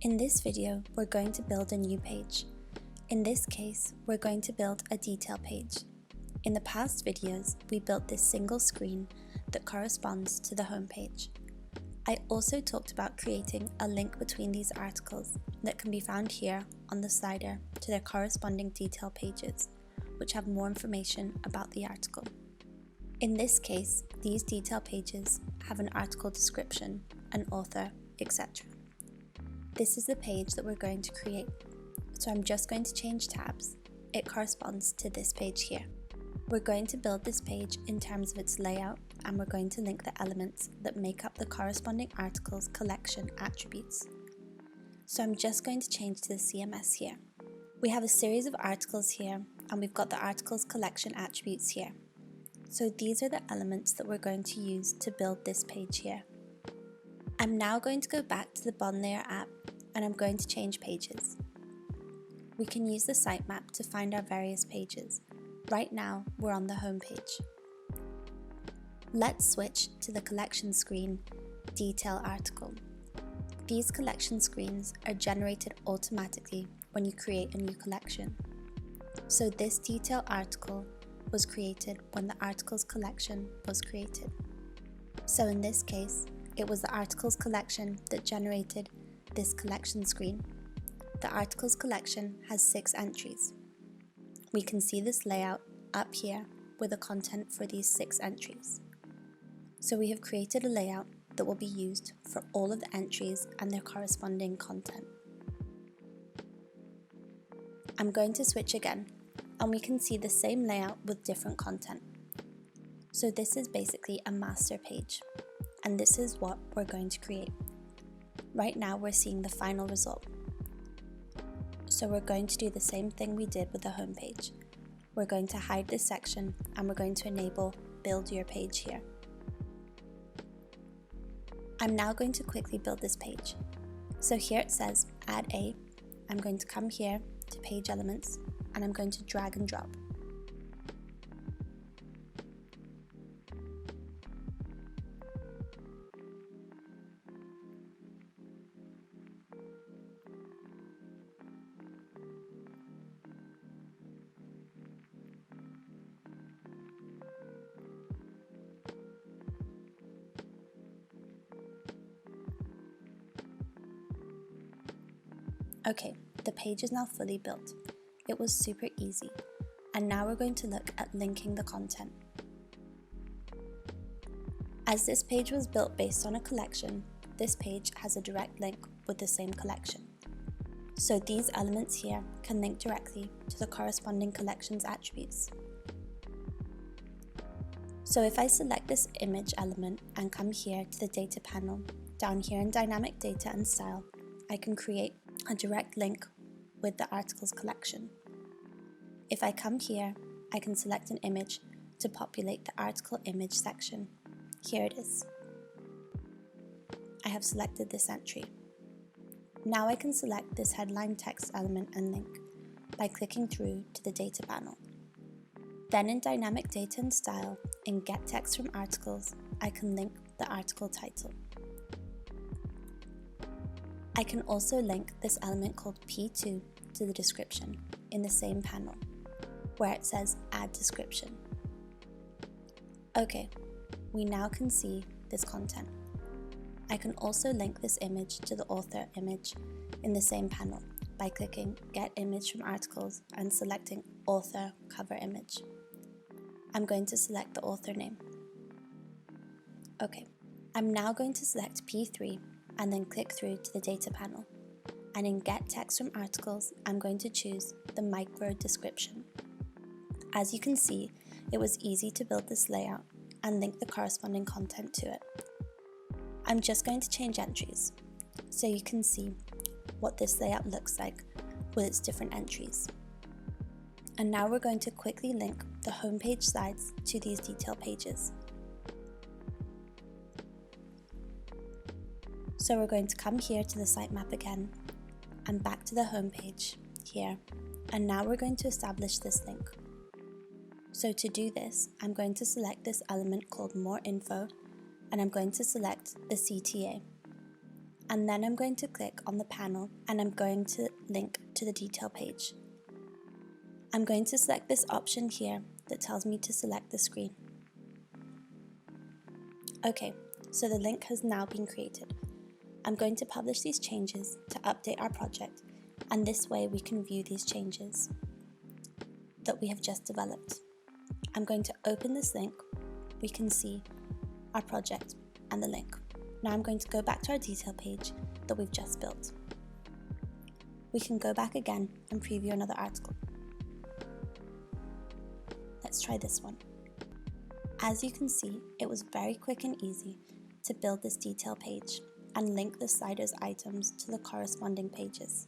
In this video, we're going to build a new page. In this case, we're going to build a detail page. In the past videos, we built this single screen that corresponds to the home page. I also talked about creating a link between these articles that can be found here on the slider to their corresponding detail pages, which have more information about the article. In this case, these detail pages have an article description, an author, etc. This is the page that we're going to create, so I'm just going to change tabs. It corresponds to this page here. We're going to build this page in terms of its layout, and we're going to link the elements that make up the corresponding article's collection attributes. So I'm just going to change to the CMS here. We have a series of articles here, and we've got the article's collection attributes here. So these are the elements that we're going to use to build this page here. I'm now going to go back to the BondLayer app, and I'm going to change pages. We can use the sitemap to find our various pages. Right now, we're on the home page. Let's switch to the collection screen, Detail Article. These collection screens are generated automatically when you create a new collection. So this detail article was created when the article's collection was created. So in this case, it was the article's collection that generated this collection screen. The article's collection has 6 entries. We can see this layout up here with the content for these 6 entries. So we have created a layout that will be used for all of the entries and their corresponding content. I'm going to switch again, and we can see the same layout with different content. So this is basically a master page, and this is what we're going to create. Right now we're seeing the final result. So we're going to do the same thing we did with the home page. We're going to hide this section, and we're going to enable Build Your Page here. I'm now going to quickly build this page. So here it says Add A. I'm going to come here to Page Elements, and I'm going to drag and drop. Okay, the page is now fully built. It was super easy. And now we're going to look at linking the content. As this page was built based on a collection, this page has a direct link with the same collection. So these elements here can link directly to the corresponding collection's attributes. So if I select this image element and come here to the data panel, down here in Dynamic Data and Style, I can create a direct link with the article's collection. If I come here, I can select an image to populate the article image section. Here it is. I have selected this entry. Now I can select this headline text element and link by clicking through to the data panel. Then in Dynamic Data and Style, in Get Text from Articles, I can link the article title. I can also link this element called P2 to the description in the same panel, where it says Add Description. Okay, we now can see this content. I can also link this image to the author image in the same panel by clicking Get Image from Articles and selecting Author Cover Image. I'm going to select the author name. Okay, I'm now going to select P3 and then click through to the data panel. And in Get Text from Articles, I'm going to choose the micro description. As you can see, it was easy to build this layout and link the corresponding content to it. I'm just going to change entries, so you can see what this layout looks like with its different entries. And now we're going to quickly link the homepage slides to these detail pages. So we're going to come here to the sitemap again, and back to the home page here, and now we're going to establish this link. So to do this, I'm going to select this element called More Info, and I'm going to select the CTA. and then I'm going to click on the panel and I'm going to link to the detail page. I'm going to select this option here that tells me to select the screen. Okay, so the link has now been created. I'm going to publish these changes to update our project, and this way we can view these changes that we have just developed. I'm going to open this link. We can see our project and the link. Now I'm going to go back to our detail page that we've just built. We can go back again and preview another article. Let's try this one. As you can see, it was very quick and easy to build this detail page and link the sliders items to the corresponding pages.